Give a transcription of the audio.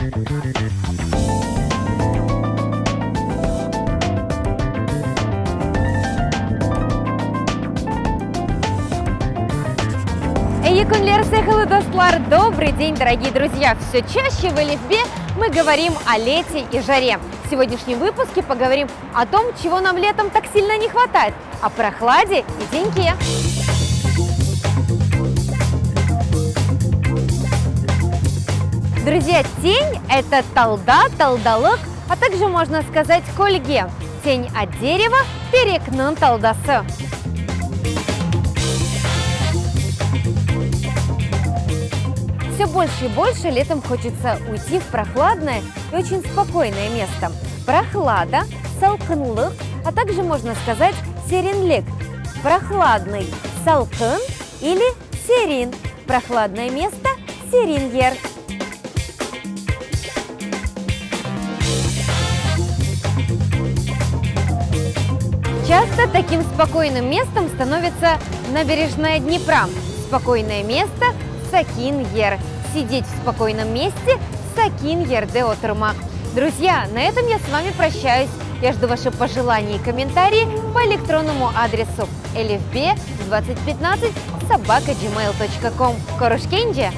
Добрый день, дорогие друзья! Все чаще в Элифбе мы говорим о лете и жаре. В сегодняшнем выпуске поговорим о том, чего нам летом так сильно не хватает, о прохладе и деньке. Друзья, тень – это талда, талдалык, а также можно сказать кольге. Тень от дерева – перекнун талдасы. Все больше и больше летом хочется уйти в прохладное и очень спокойное место. Прохлада, салкынлык, а также можно сказать серинлик. Прохладный салкын или серин. Прохладное место – серингер. Часто таким спокойным местом становится набережная Днепра. Спокойное место – Сакингер. Сидеть в спокойном месте – Сакингер де Отырмак. Друзья, на этом я с вами прощаюсь. Я жду ваши пожелания и комментарии по электронному адресу elifb2015@gmail.com. Корушкенджи!